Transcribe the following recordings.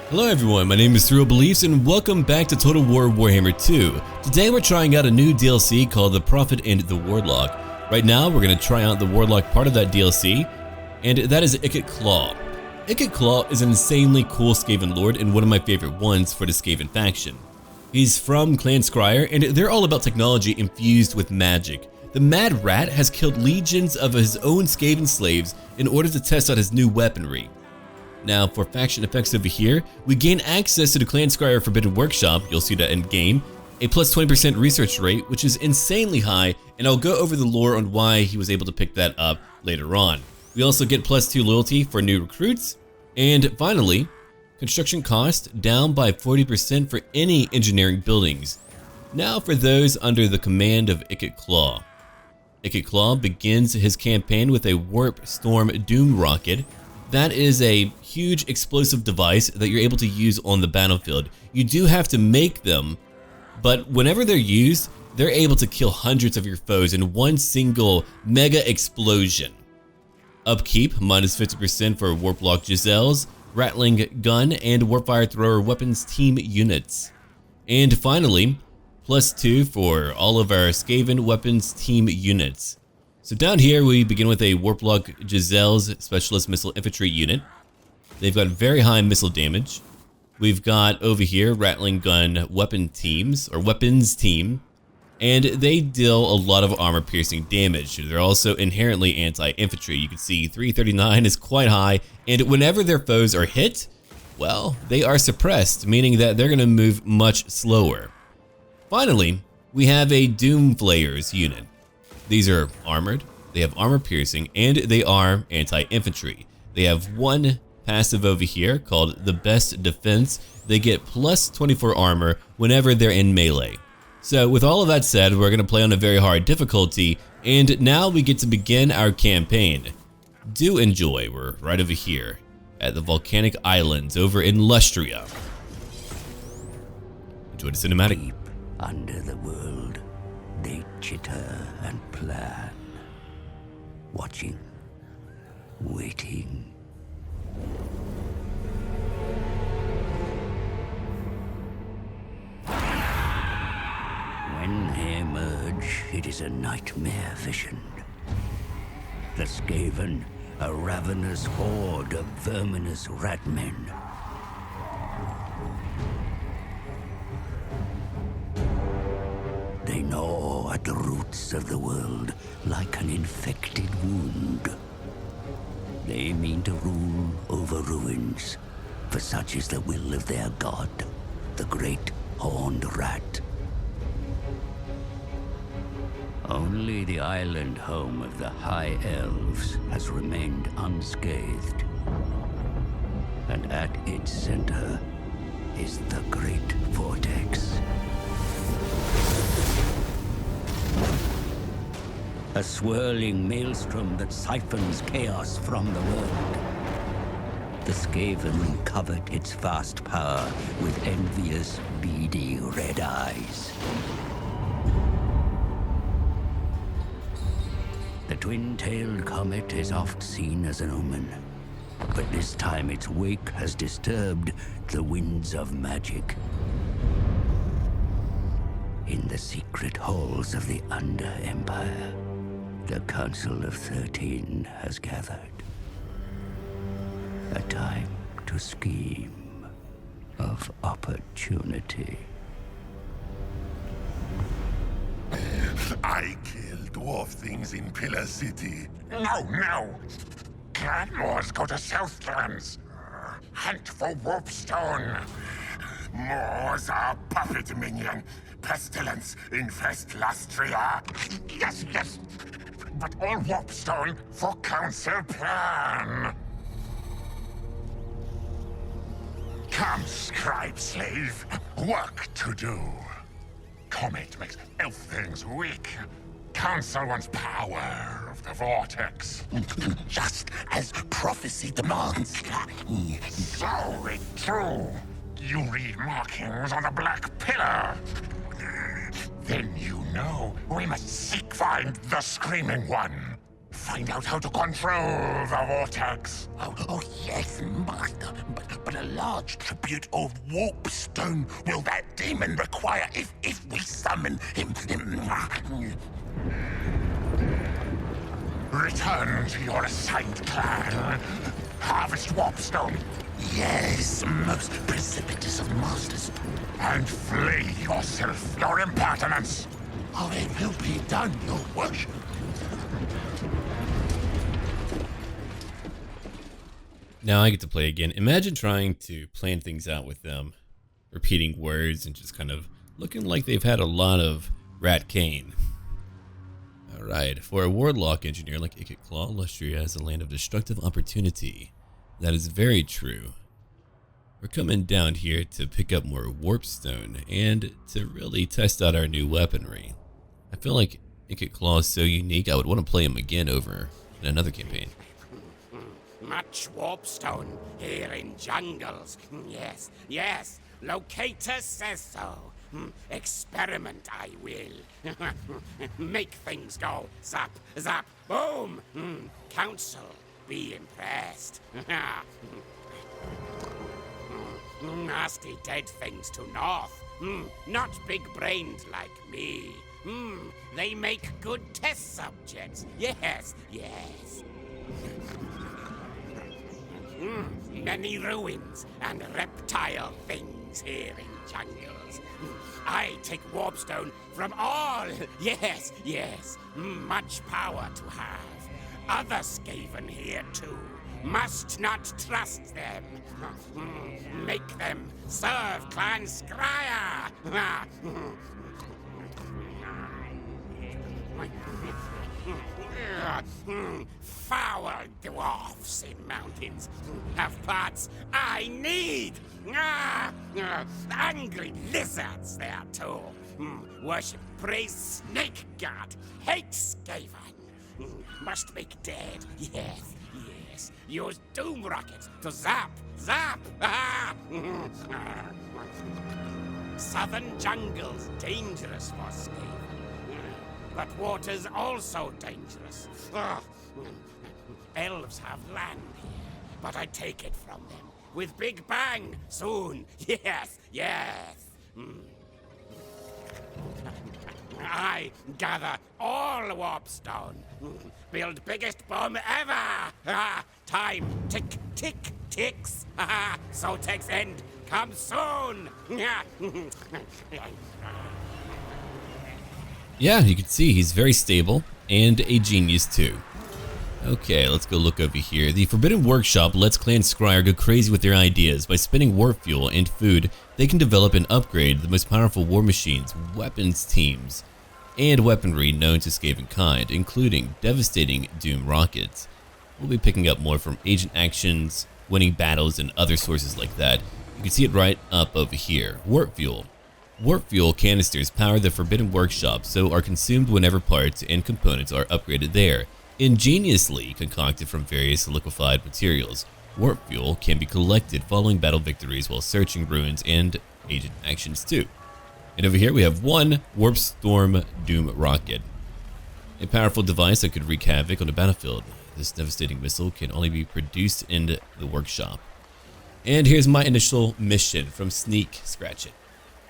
Hello everyone, my name is SurrealBeliefs and welcome back to Total War Warhammer 2. Today we're trying out a new DLC called The Prophet and the Warlock. Right now we're going to try out the Warlock part of that DLC, and that is Ikit Claw. Ikit Claw is an insanely cool Skaven lord and one of my favorite ones for the Skaven faction. He's from Clan Skryre and they're all about technology infused with magic. The Mad Rat has killed legions of his own Skaven slaves in order to test out his new weaponry. Now for faction effects over here, we gain access to the Clan Skryre Forbidden Workshop, you'll see that in game, a plus 20% research rate, which is insanely high, and I'll go over the lore on why he was able to pick that up later on. We also get plus 2 loyalty for new recruits, and finally, construction cost down by 40% for any engineering buildings. Now for those under the command of Ikit Claw. Ikit Claw begins his campaign with a Warp Storm Doom Rocket. That is a huge explosive device that you're able to use on the battlefield. You do have to make them, but whenever they're used, they're able to kill hundreds of your foes in one single mega explosion. Upkeep, minus 50% for Warlock Giselles, Rattling Gun, and Warfire Thrower Weapons Team units. And finally, plus 2 for all of our Skaven Weapons Team units. So down here we begin with a Warlock Giselles Specialist Missile Infantry unit. They've got very high missile damage. We've got over here Rattling Gun Weapon Teams, or Weapons Team, and they deal a lot of armor piercing damage. They're also inherently anti-infantry. You can see 339 is quite high, and whenever their foes are hit, well, they are suppressed, meaning that they're going to move much slower. Finally, we have a Doom Flayers unit. These are armored, they have armor piercing, and they are anti-infantry. They have one passive over here called the Best Defense. They get plus 24 armor whenever they're in melee. So with all of that said, we're going to play on a very hard difficulty, and now we get to begin our campaign. Do enjoy, we're right over here at the Volcanic Islands over in Lustria. Enjoy the cinematic. Deep under the world, they chitter and plan, watching, waiting. When they emerge, it is a nightmare vision. The Skaven, a ravenous horde of verminous ratmen. They gnaw at the roots of the world like an infected wound. They mean to rule over ruins, for such is the will of their god, the great horned rat. Only the island home of the High Elves has remained unscathed. And at its center is the Great Vortex. A swirling maelstrom that siphons chaos from the world. The Skaven covet its vast power with envious, beady red eyes. The twin-tailed comet is oft seen as an omen, but this time its wake has disturbed the winds of magic. In the secret halls of the Under-Empire, the Council of 13 has gathered. A time to scheme of opportunity. I kill dwarf things in Pillar City. No! Clanmores go to Southlands. Hunt for Warpstone. Moors are puppet minion. Pestilence infest Lustria. Yes. But all Warpstone for council plan. Come, scribe slave. Work to do. Comet makes elf things weak. Council wants power of the vortex. Just as prophecy demands. So it true. You read markings on the Black Pillar. Then you know we must find the Screaming One. Find out how to control the vortex. Oh yes, master. But a large tribute of warpstone Will that demon require if we summon him? Return to your assigned clan. Harvest warpstone. Yes, most precipitous of masters. And flee yourself, your impertinence. Oh, it will be done, your worship. Now I get to play again. Imagine trying to plan things out with them, repeating words and just kind of looking like they've had a lot of rat cane. Alright, for a Warlock engineer like Ikit Claw, Lustria is a land of destructive opportunity. That is very true. We're coming down here to pick up more warpstone and to really test out our new weaponry. I feel like Ikit Claw is so unique, I would want to play him again over in another campaign. Much warpstone here in jungles. Yes, Locator says so. Experiment I will. Make things go zap, zap, boom. Council, be impressed. Nasty dead things to north. Not big-brained like me. They make good test subjects. Yes. Many ruins and reptile things here in jungles. I take warpstone from all. Yes. Much power to have. Other Skaven here too. Must not trust them. Make them serve Clan Skryre. Foul dwarfs in mountains have parts I need. Angry lizards there too. Worship praise snake god. Hate Skaven. Must make dead. Yes. Use doom rockets to zap. Southern jungles dangerous for Skaven. But water's also dangerous. Elves have land here, but I take it from them with Big Bang soon. Yes. I gather all warpstone. Build biggest bomb ever. Time ticks. So takes end. Come soon. Yeah, you can see he's very stable and a genius too. Okay, let's go look over here. The Forbidden Workshop lets Clan Skryre go crazy with their ideas. By spending warp fuel and food, they can develop and upgrade the most powerful war machines, weapons teams, and weaponry known to Skaven kind, including devastating doom rockets. We'll be picking up more from agent actions, winning battles, and other sources like that. You can see it right up over here. Warp fuel. Warp fuel canisters power the Forbidden Workshop, so are consumed whenever parts and components are upgraded there. Ingeniously concocted from various liquefied materials, warp fuel can be collected following battle victories while searching ruins and agent actions too. And over here we have one Warp Storm Doom rocket, a powerful device that could wreak havoc on the battlefield. This devastating missile can only be produced in the workshop. And here's my initial mission from Sneak Scratch It.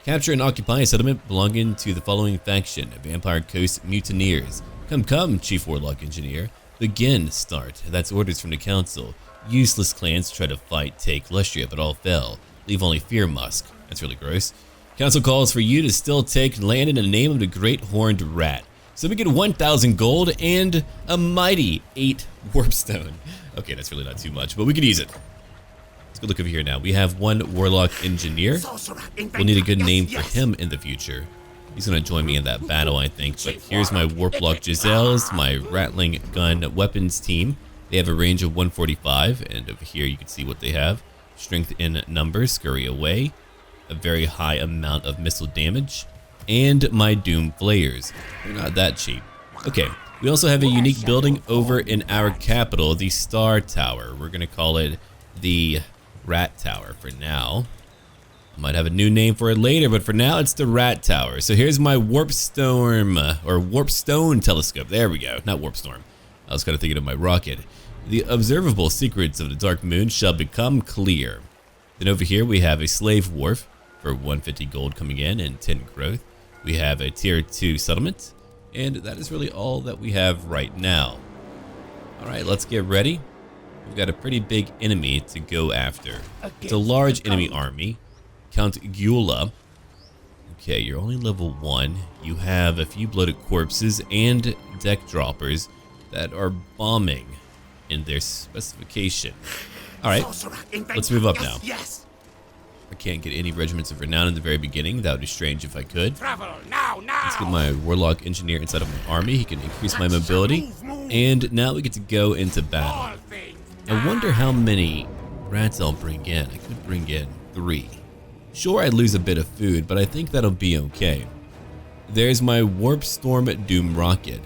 Capture and occupy a settlement belonging to the following faction: Vampire Coast Mutineers. Come, Chief Warlock Engineer. Begin, start. That's orders from the Council. Useless clans try to fight, take Lustria, but all fell. Leave only Fear Musk. That's really gross. Council calls for you to still take land in the name of the Great Horned Rat. So we get 1,000 gold and a mighty 8 warpstone. Okay, that's really not too much, but we can use it. Let's go look over here now. We have one Warlock Engineer. We'll need a good name for him in the future. He's going to join me in that battle, I think. But here's my Warplock Giselles, my Rattling Gun Weapons team. They have a range of 145, and over here you can see what they have. Strength in numbers, scurry away, a very high amount of missile damage, and my Doom Flayers. They're not that cheap. Okay, we also have a unique building over in our capital, the Star Tower. We're going to call it the Rat Tower for now. I might have a new name for it later, but for now it's the Rat Tower. So here's my Warpstone telescope. There we go, not Warpstorm. I was kind of thinking of my rocket. The observable secrets of the Dark Moon shall become clear. Then over here we have a slave wharf for 150 gold coming in and 10 growth. We have a tier 2 settlement, and that is really all that we have right now. Alright, let's get ready. We've got a pretty big enemy to go after. It's a large enemy army. Count Gyula. Okay, you're only level 1. You have a few bloated corpses and deck droppers that are bombing in their specification. Alright, let's move up now. I can't get any regiments of renown in the very beginning. That would be strange if I could. Let's get my Warlock engineer inside of my army. He can increase my mobility. And now we get to go into battle. I wonder how many rats I'll bring in. I could bring in 3. Sure, I'd lose a bit of food, but I think that'll be okay. There's my Warp Storm Doom Rocket.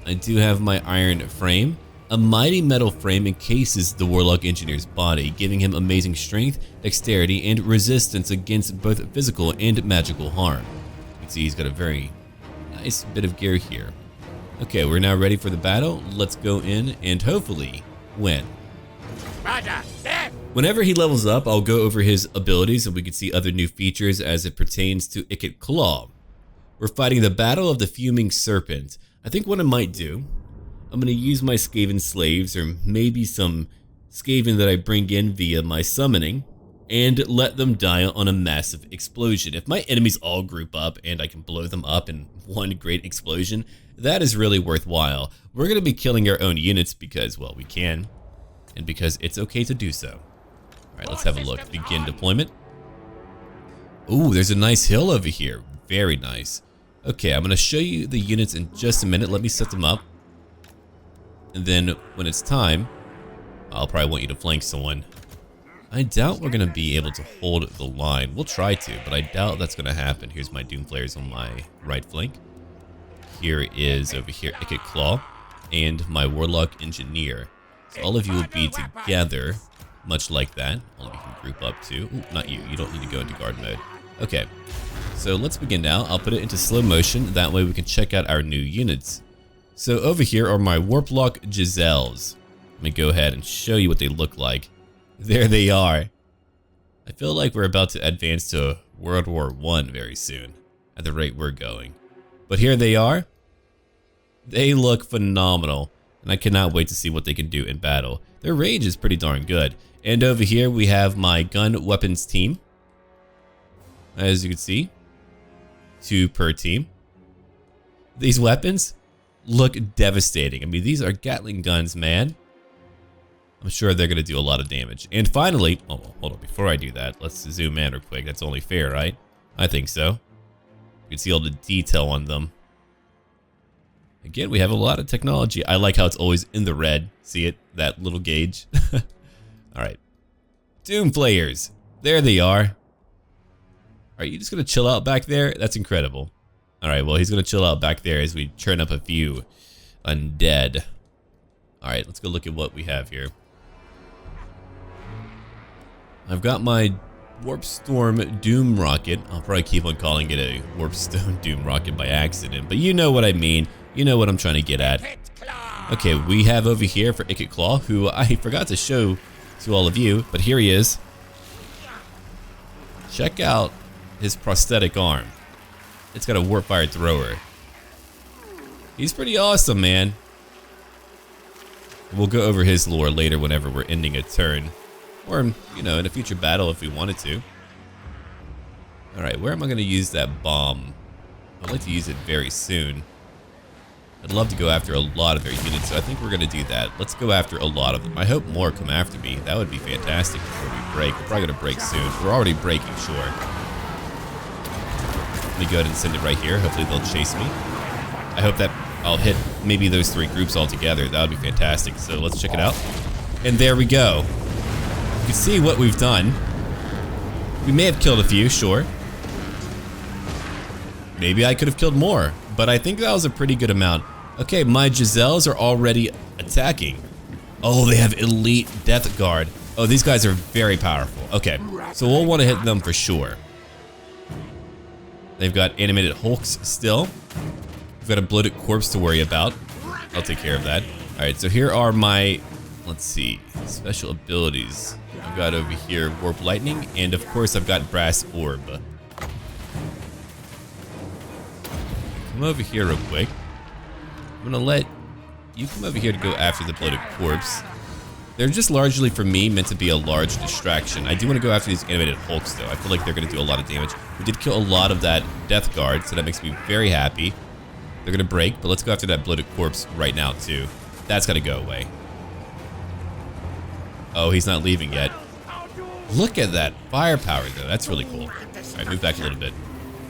I do have my iron frame. A mighty metal frame encases the Warlock engineer's body, giving him amazing strength, dexterity, and resistance against both physical and magical harm. You can see he's got a very nice bit of gear here. Okay, we're now ready for the battle. Let's go in and hopefully win. Whenever he levels up, I'll go over his abilities and we can see other new features as it pertains to Ikit Claw. We're fighting the Battle of the Fuming Serpent. I think what I might do, I'm going to use my Skaven slaves or maybe some Skaven that I bring in via my summoning and let them die on a massive explosion. If my enemies all group up and I can blow them up in one great explosion, that is really worthwhile. We're going to be killing our own units because, well, we can, and because it's okay to do so. Alright, let's have a look. Begin deployment. Ooh, there's a nice hill over here. Very nice. Okay, I'm going to show you the units in just a minute. Let me set them up. And then when it's time, I'll probably want you to flank someone. I doubt we're going to be able to hold the line. We'll try to, but I doubt that's going to happen. Here's my Doom players on my right flank. Here is over here Ikit Claw and my Warlock engineer. So all of you will be together, much like that. All of you can group up too. Ooh, not you. You don't need to go into guard mode. Okay, so let's begin now. I'll put it into slow motion. That way we can check out our new units. So over here are my Warlock Giselles. Let me go ahead and show you what they look like. There they are. I feel like we're about to advance to World War I very soon, at the rate we're going. But here they are. They look phenomenal, and I cannot wait to see what they can do in battle. Their range is pretty darn good. And over here we have my gun weapons team. As you can see, 2 per team. These weapons look devastating. I mean, these are Gatling guns, man. I'm sure they're going to do a lot of damage. And finally, oh, hold on, before I do that, let's zoom in real quick. That's only fair, right? I think so. You can see all the detail on them. Again, we have a lot of technology. I like how it's always in the red. See it? That little gauge. Alright. Doom players. There they are. Are you just going to chill out back there? That's incredible. Alright, well, he's going to chill out back there as we churn up a few undead. Alright, let's go look at what we have here. I've got my Warp Storm Doom Rocket. I'll probably keep on calling it a Warp Stone Doom Rocket by accident, but you know what I mean. You know what I'm trying to get at. Okay, we have over here for Ikit Claw, who I forgot to show to all of you, but here he is. Check out his prosthetic arm. It's got a warp fire thrower. He's pretty awesome, man. We'll go over his lore later whenever we're ending a turn. Or, you know, in a future battle if we wanted to. Alright, where am I going to use that bomb? I'd like to use it very soon. I'd love to go after a lot of their units, so I think we're going to do that. Let's go after a lot of them. I hope more come after me. That would be fantastic before we break. We're probably going to break soon. We're already breaking, sure. Let me go ahead and send it right here. Hopefully they'll chase me. I hope that I'll hit maybe those 3 groups all together. That would be fantastic. So let's check it out. And there we go. You can see what we've done. We may have killed a few, sure. Maybe I could have killed more, but I think that was a pretty good amount. Okay, my Giselles are already attacking. Oh, they have elite death guard. Oh, these guys are very powerful. Okay, so we'll want to hit them for sure. They've got animated hulks still. We've got a bloated corpse to worry about. I'll take care of that. Alright, so here are my, let's see, special abilities. I've got over here Warp Lightning, and of course I've got Brass Orb. Come over here real quick. I'm gonna let you come over here to go after the Bloated Corpse. They're just largely, for me, meant to be a large distraction. I do want to go after these animated Hulks, though. I feel like they're going to do a lot of damage. We did kill a lot of that Death Guard, so that makes me very happy. They're going to break, but let's go after that Bloated Corpse right now, too. That's got to go away. Oh, he's not leaving yet. Look at that firepower, though. That's really cool. All right, move back a little bit.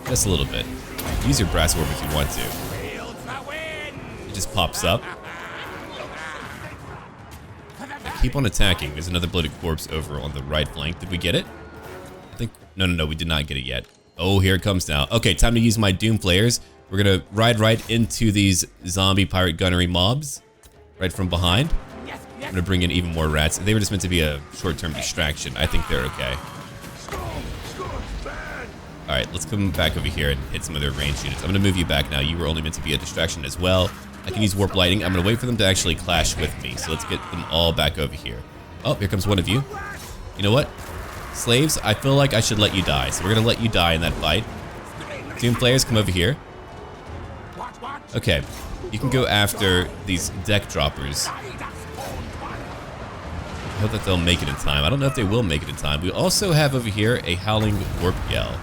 Just a little bit. Use your Brass Orb if you want to. It just pops up. Keep on attacking. There's another Bloated Corpse over on the right flank. Did we get it? I think... No, we did not get it yet. Oh, here it comes now. Okay, time to use my Doom Flares. We're going to ride right into these zombie pirate gunnery mobs. Right from behind. I'm going to bring in even more rats. They were just meant to be a short-term distraction. I think they're okay. Alright, let's come back over here and hit some of their ranged units. I'm going to move you back now. You were only meant to be a distraction as well. I can use Warp Lightning. I'm going to wait for them to actually clash with me. So let's get them all back over here. Oh, here comes one of you. You know what? Slaves, I feel like I should let you die. So we're going to let you die in that fight. Doom Flayers, come over here. Okay. You can go after these deck droppers. I hope that they'll make it in time. I don't know if they will make it in time. We also have over here a Howling Warp Yell.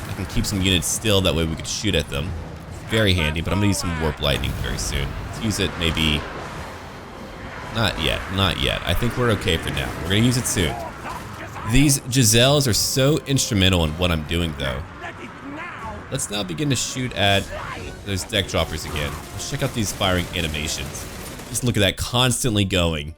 I can keep some units still. That way we can shoot at them. Very handy, but I'm gonna use some Warp Lightning very soon. Let's use it maybe... Not yet. I think we're okay for now. We're gonna use it soon. These Giselles are so instrumental in what I'm doing, though. Let's now begin to shoot at those deck droppers again. Let's check out these firing animations. Just look at that, constantly going.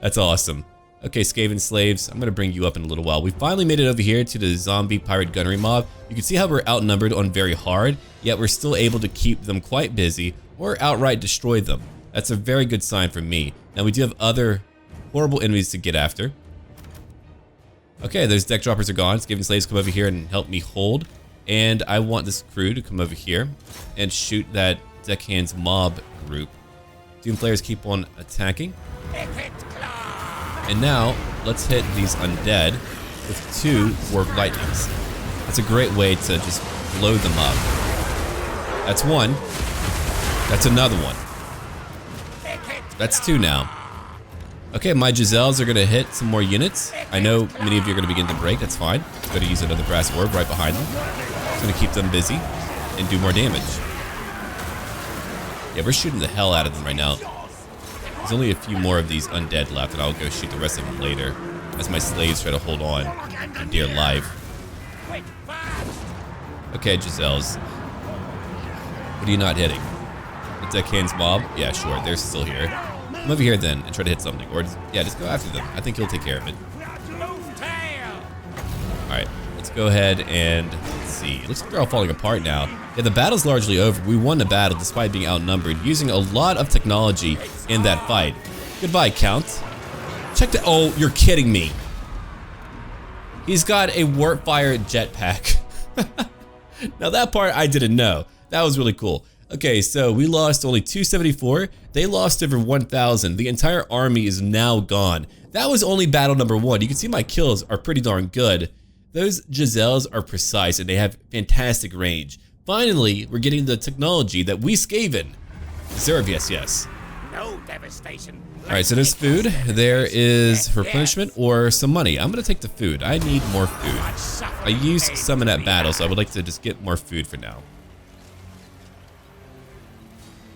That's awesome. Okay, Skaven slaves, I'm gonna bring you up in a little while. We finally made it over here to the zombie pirate gunnery mob. You can see how we're outnumbered on very hard, yet we're still able to keep them quite busy or outright destroy them. That's a very good sign for me. Now we do have other horrible enemies to get after. Okay, those deck droppers are gone. Skaven slaves, come over here and help me hold. And I want this crew to come over here and shoot that deckhands mob group. Doom Flayers keep on attacking. And now, let's hit these undead with 2 Warp Lightnings. That's a great way to just blow them up. That's 1. That's another one. That's 2 now. Okay, my Giselles are going to hit some more units. I know many of you are going to begin to break. That's fine. I'm going to use another Brass Orb right behind them. It's going to keep them busy and do more damage. Yeah, we're shooting the hell out of them right now. There's only a few more of these undead left, and I'll go shoot the rest of them later as my slaves try to hold on for dear life. Okay, Giselles. What are you not hitting? The deckhands mob? Yeah, sure, they're still here. Come over here then and try to hit something. Or, just go after them. I think he'll take care of it. Alright, let's go ahead and let's see. It looks like they're all falling apart now. Yeah, the battle's largely over. We won the battle despite being outnumbered, using a lot of technology in that fight. Goodbye, Count. Check the... Oh, you're kidding me. He's got a Warpfire jetpack. Now that part I didn't know. That was really cool. Okay, so we lost only 274. They lost over 1,000. The entire army is now gone. That was only battle number 1. You can see my kills are pretty darn good. Those Giselles are precise and they have fantastic range. Finally, we're getting the technology that we Skaven deserve. Yes. No devastation. Alright, so there's food. There is replenishment or some money. I'm gonna take the food. I need more food. I used some in that battle, so I would like to just get more food for now.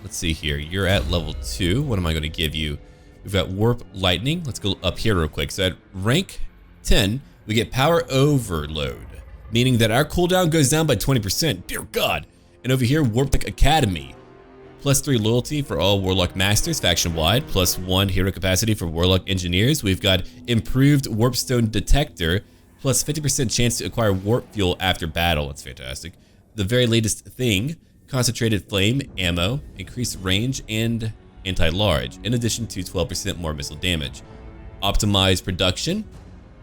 Let's see here. You're at level 2. What am I gonna give you? We've got Warp Lightning. Let's go up here real quick. So at rank 10, we get Power Overload, meaning that our cooldown goes down by 20%. Dear God. And over here, Warp Academy. +3 loyalty for all Warlock Masters faction-wide, +1 hero capacity for Warlock Engineers. We've got improved Warpstone Detector, plus 50% chance to acquire Warp Fuel after battle. That's fantastic. The very latest thing, Concentrated Flame, Ammo, increased range, and Anti-Large, in addition to 12% more missile damage. Optimized Production.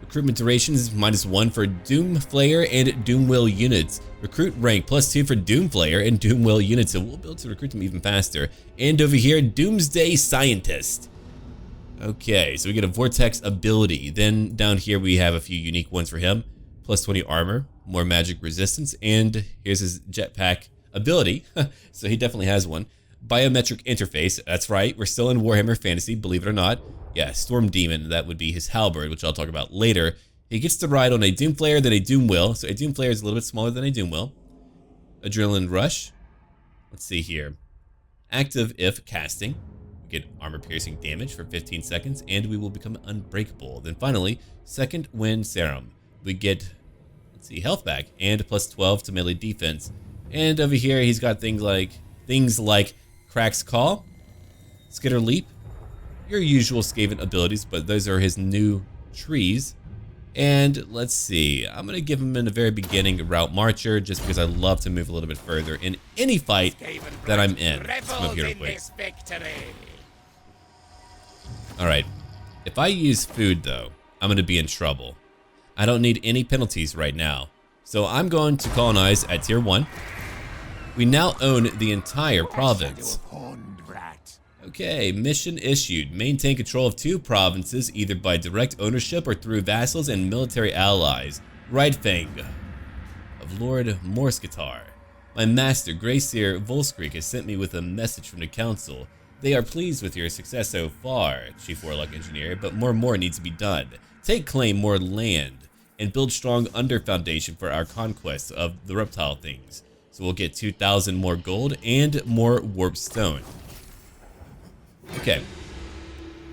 Recruitment durations -1 for Doomflayer and Doomwill units. Recruit rank +2 for Doomflayer and Doomwill units, so we'll be able to recruit them even faster. And over here, Doomsday Scientist. Okay, so we get a Vortex ability. Then down here we have a few unique ones for him. +20 armor, more magic resistance, and here's his jetpack ability. So he definitely has one. Biometric interface, that's right, we're still in Warhammer Fantasy, believe it or not. Yeah, Storm Demon, that would be his halberd, which I'll talk about later. He gets to ride on a Doomflayer, then a Doomwill. So a Doomflayer is a little bit smaller than a Doomwill. Adrenaline Rush. Let's see here. Active if casting. We get armor piercing damage for 15 seconds, and we will become unbreakable. Then finally, Second Wind Serum. We get, let's see, health back, and +12 to melee defense. And over here, he's got things like Crack's Call, Skitter Leap, your usual Skaven abilities, but those are his new trees. And let's see, I'm gonna give him in the very beginning Route Marcher, just because I love to move a little bit further in any fight that I'm in. Let's move here real quick. All right, if I use food though, I'm gonna be in trouble. I don't need any penalties right now, so I'm going to colonize at tier 1. We now own the entire province. Okay, mission issued. Maintain control of 2 provinces, either by direct ownership or through vassals and military allies. Right Fang of Lord Morskatar. My master, Grayseer Volskreek, has sent me with a message from the council. They are pleased with your success so far, Chief Warlock Engineer, but more needs to be done. Take claim more land, and build strong under foundation for our conquest of the reptile things. So we'll get 2,000 more gold and more warp stone. Okay,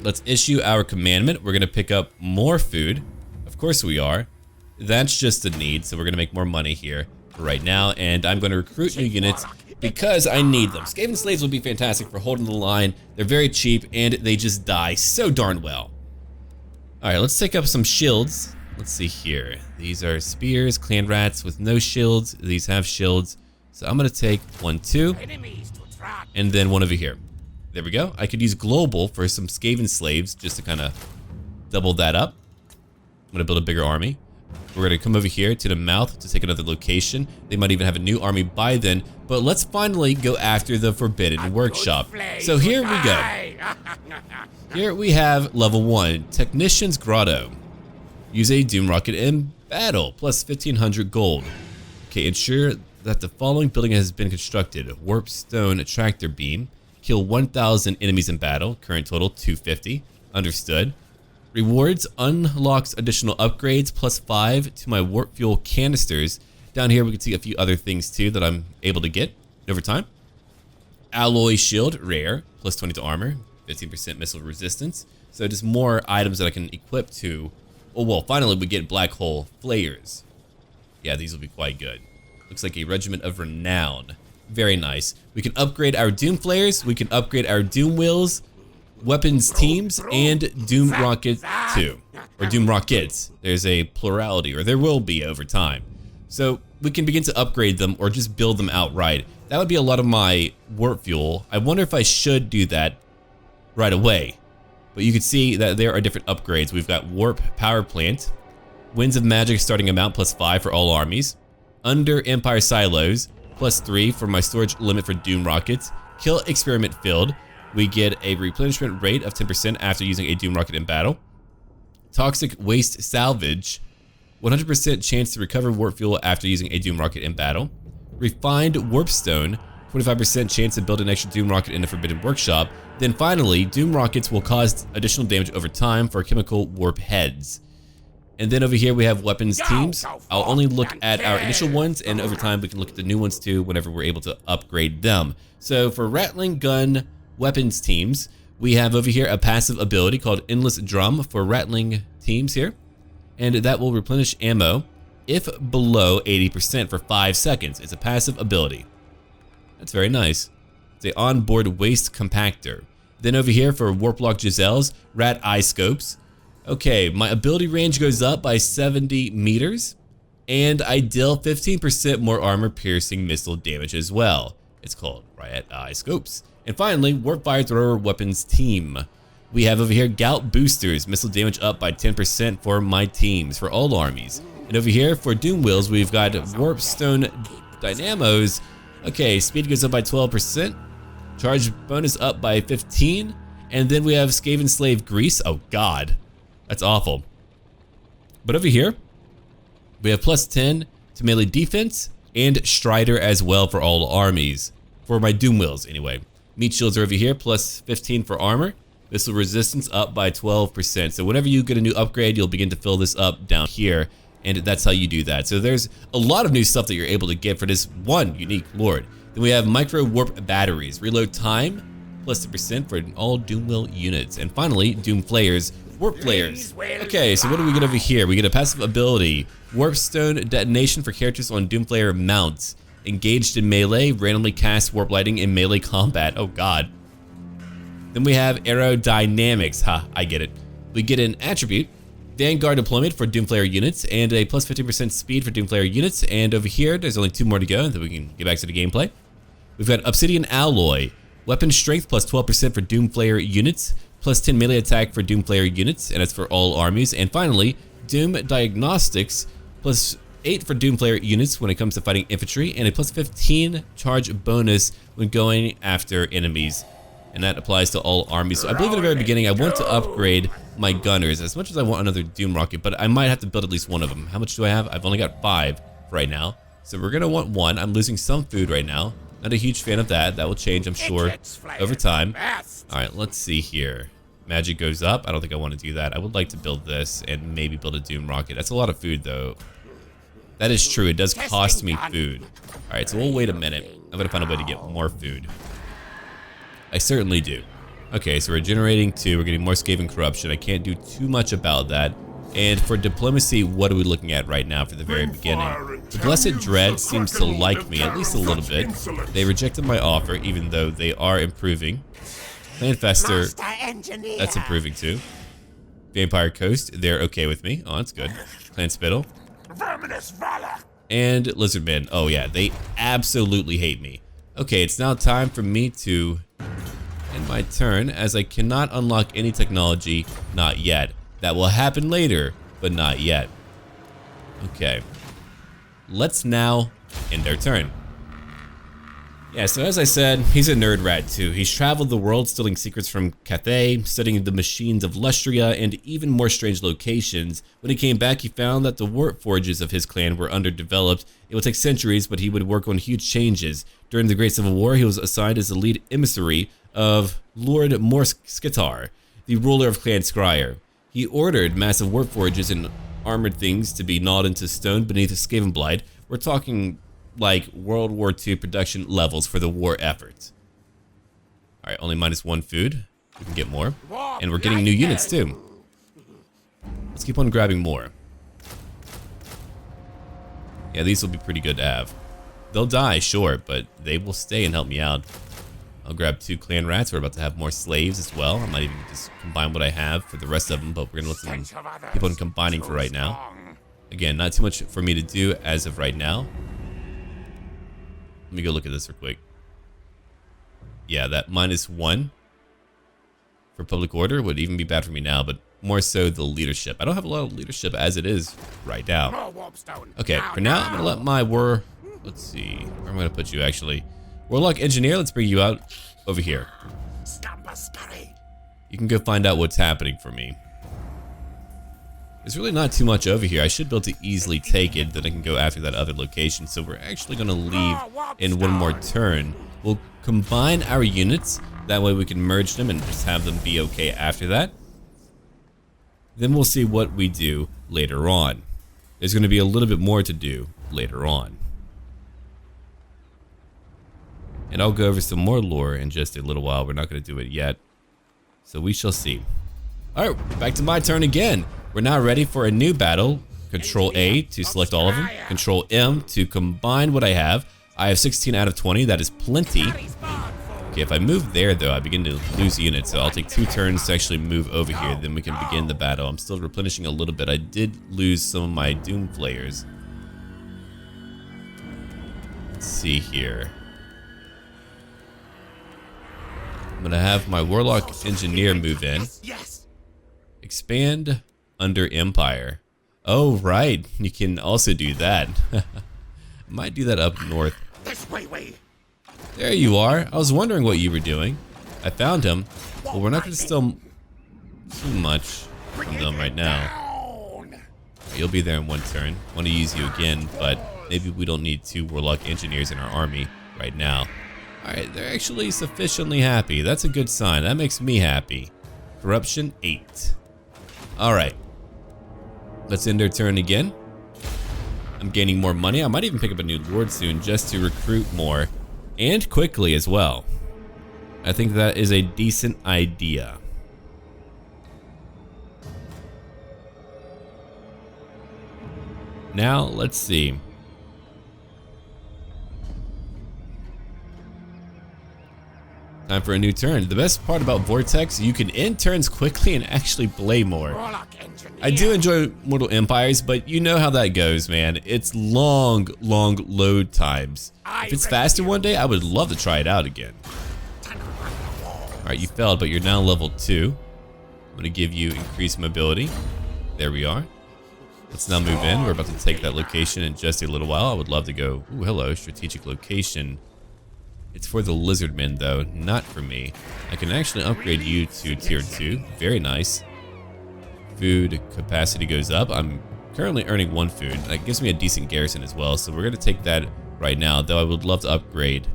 let's issue our commandment. We're gonna pick up more food. Of course we are. That's just a need, so we're gonna make more money here for right now. And I'm gonna recruit new units because I need them. Skaven slaves will be fantastic for holding the line. They're very cheap and they just die so darn well. All right, let's take up some shields. Let's see here. These are spears, clan rats with no shields. These have shields. So I'm gonna take 1, 2, and then one over here. There we go. I could use global for some Skaven slaves just to kind of double that up. I'm gonna build a bigger army. We're gonna come over here to the mouth to take another location. They might even have a new army by then, but let's finally go after the Forbidden Workshop. So here we go. Here we have level 1, Technician's Grotto. Use a Doom Rocket in battle, plus 1,500 gold. Okay, ensure that the following building has been constructed. Warp Stone Tractor Beam. Kill 1,000 enemies in battle. Current total 250. Understood. Rewards unlocks additional upgrades, plus 5 to my warp fuel canisters. Down here we can see a few other things too that I'm able to get over time. Alloy Shield, rare, plus 20 to armor, 15% missile resistance. So just more items that I can equip to. Oh well, finally we get Black Hole Flayers. Yeah, these will be quite good. Looks like a Regiment of Renown. Very nice. We can upgrade our Doom Flayers, we can upgrade our Doom Wills, weapons teams, and Doom Rocket 2. Or Doom Rockets. There's a plurality, or there will be over time. So we can begin to upgrade them or just build them outright. That would be a lot of my warp fuel. I wonder if I should do that right away. But you can see that there are different upgrades. We've got Warp Power Plant, Winds of Magic starting amount plus 5 for all armies, Under Empire Silos, plus 3 for my storage limit for Doom Rockets, Kill Experiment Field, we get a replenishment rate of 10% after using a Doom Rocket in battle, Toxic Waste Salvage, 100% chance to recover warp fuel after using a Doom Rocket in battle, Refined Warpstone, 25% chance to build an extra Doom Rocket in the Forbidden Workshop. Then finally, Doom Rockets will cause additional damage over time for chemical warp heads. And then over here we have weapons teams. I'll only look at our initial ones, and over time we can look at the new ones too whenever we're able to upgrade them. So for Rattling Gun weapons teams, we have over here a passive ability called Endless Drum for Rattling teams here. And that will replenish ammo if below 80% for 5 seconds. It's a passive ability. That's very nice. It's a onboard waste compactor. Then over here for Warplock Giselles, Rat Eye Scopes. Okay, my ability range goes up by 70 meters, and I deal 15% more armor piercing missile damage as well. It's called Rat Eye Scopes. And finally, Warp Fire Thrower Weapons Team. We have over here Gout Boosters, missile damage up by 10% for my teams, for all armies. And over here for Doom Wheels, we've got Warpstone Dynamos. Okay, speed goes up by 12%, charge bonus up by 15, and then we have Skaven Slave Grease. Oh god, that's awful. But over here, we have plus 10 to melee defense and Strider as well for all armies. For my Doom Wheels anyway. Meat Shields are over here, plus 15 for armor. Missile resistance up by 12%. So whenever you get a new upgrade, you'll begin to fill this up down here. And that's how you do that. So there's a lot of new stuff that you're able to get for this one unique lord. Then we have micro warp batteries. Reload time, plus 10% for all Doom Wheel units. And finally, Doom Flayers, Warp Flayers. Okay, so what do we get over here? We get a passive ability. Warpstone detonation for characters on Doom Flayer mounts. Engaged in melee, randomly cast warp lighting in melee combat. Oh god. Then we have aerodynamics. Ha, I get it. We get an attribute. Vanguard deployment for Doomflayer units and a plus 15% speed for Doomflayer units. And over here, there's only 2 more to go, and then we can get back to the gameplay. We've got Obsidian Alloy, weapon strength plus 12% for Doomflayer units, plus 10 melee attack for Doomflayer units, and that's for all armies. And finally, Doom Diagnostics, plus 8 for Doomflayer units when it comes to fighting infantry, and a plus 15 charge bonus when going after enemies. And that applies to all armies. So I believe at the very beginning I want to upgrade my gunners as much as I want another Doom Rocket, but I might have to build at least one of them. How much do I have? I've only got 5 right now. So we're gonna want 1. I'm losing some food right now. Not a huge fan of that. That will change, I'm sure, over time. Alright, let's see here. Magic goes up. I don't think I want to do that. I would like to build this and maybe build a Doom Rocket. That's a lot of food though. That is true. It does cost me food. Alright, so we'll wait a minute. I'm gonna find a way to get more food. I certainly do. Okay, so we're generating 2. We're getting more Skaven corruption. I can't do too much about that. And for diplomacy, what are we looking at right now for the very beginning? The Blessed Dread seems to like me, at least a little bit. They rejected my offer, even though they are improving. Clanfester, that's improving too. Vampire Coast, they're okay with me. Oh, that's good. Clan Spittle. And Lizardmen, oh yeah, they absolutely hate me. Okay, it's now time for me to end my turn, as I cannot unlock any technology, not yet. That will happen later, but not yet. Okay. Let's now end our turn. Yeah, so as I said, he's a nerd rat too. He's traveled the world stealing secrets from Cathay, studying the machines of Lustria, and even more strange locations. When he came back, he found that the warp forges of his clan were underdeveloped. It would take centuries, but he would work on huge changes. During the Great Civil War, he was assigned as the lead emissary of Lord Morskitar, the ruler of Clan Skryre. He ordered massive warp forges and armored things to be gnawed into stone beneath a Skaven blight. We're talking like World War II production levels for the war effort. Alright, only -1 food. We can get more. And we're getting new units too. Let's keep on grabbing more. Yeah, these will be pretty good to have. They'll die, sure, but they will stay and help me out. I'll grab 2 clan rats. We're about to have more slaves as well. I might even just combine what I have for the rest of them, but we're gonna let them keep on combining for right now. Again, not too much for me to do as of right now. Let me go look at this real quick. Yeah, that -1 for public order would even be bad for me now, but more so the leadership. I don't have a lot of leadership as it is right now. Okay, for now, I'm gonna let my let's see, where am I gonna put you actually? Warlock Engineer, let's bring you out over here. You can go find out what's happening for me. There's really not too much over here. I should be able to easily take it, then I can go after that other location. So we're actually gonna leave in one more turn. We'll combine our units, that way we can merge them and just have them be okay after that. Then we'll see what we do later on. There's gonna be a little bit more to do later on. And I'll go over some more lore in just a little while. We're not gonna do it yet, so we shall see. Alright, back to my turn again. We're now ready for a new battle. Control A to select all of them. Control M to combine what I have. I have 16 out of 20, that is plenty. Okay, if I move there though, I begin to lose units, so I'll take 2 turns to actually move over here, then we can begin the battle. I'm still replenishing a little bit. I did lose some of my Doom Flayers. Let's see here. I'm gonna have my Warlock Engineer move in. Yes. Expand under Empire. Oh, right. You can also do that. Might do that up north. This way. There you are. I was wondering what you were doing. I found him. Well, we're not gonna steal too much from them right now. You'll be there in one turn. Want to use you again, but maybe we don't need 2 Warlock Engineers in our army right now. Alright, they're actually sufficiently happy. That's a good sign. That makes me happy. Corruption 8. Alright. Let's end our turn again. I'm gaining more money. I might even pick up a new lord soon just to recruit more. And quickly as well. I think that is a decent idea. Now, let's see. Time for a new turn. The best part about Vortex, you can end turns quickly and actually play more. I do enjoy Mortal Empires, but you know how that goes, man. It's long load times. If it's faster one day, I would love to try it out again. Alright, you failed, but you're now level 2. I'm going to give you increased mobility. There we are. Let's now move in. We're about to take that location in just a little while. I would love to go. Ooh, hello, strategic location. It's for the lizardmen though, not for me. I can actually upgrade you to tier 2. Very nice. Food capacity goes up. I'm currently earning 1 food. That gives me a decent garrison as well, so we're gonna take that right now, though I would love to upgrade.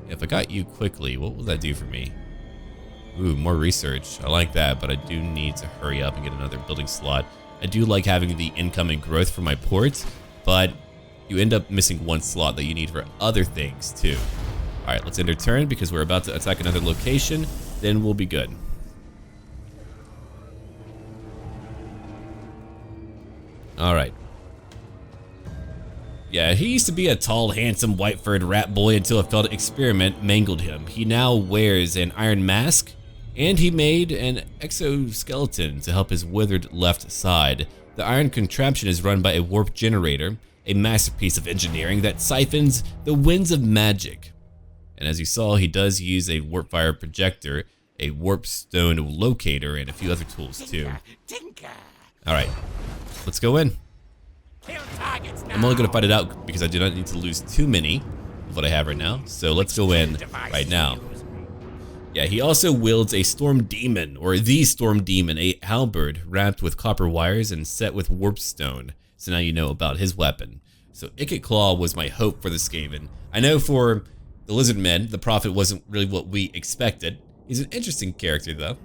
If I got you quickly, what will that do for me? Ooh, more research. I like that, but I do need to hurry up and get another building slot. I do like having the incoming growth for my ports, but you end up missing 1 slot that you need for other things too. Alright, let's end our turn because we're about to attack another location, then we'll be good. Alright. Yeah, he used to be a tall, handsome, white-furred rat boy until a failed experiment mangled him. He now wears an iron mask, and he made an exoskeleton to help his withered left side. The iron contraption is run by a warp generator, a masterpiece of engineering that siphons the winds of magic. And as you saw, he does use a warp fire projector, a warp stone locator, and a few other tools too. Alright, let's go in. I'm only going to fight it out because I do not need to lose too many of what I have right now. So let's go in right now. Yeah, he also wields a storm demon, or the storm demon, a halberd wrapped with copper wires and set with warp stone. So now you know about his weapon. So Ikit Claw was my hope for the Skaven. I know for the Lizardmen, the Prophet wasn't really what we expected. He's an interesting character though.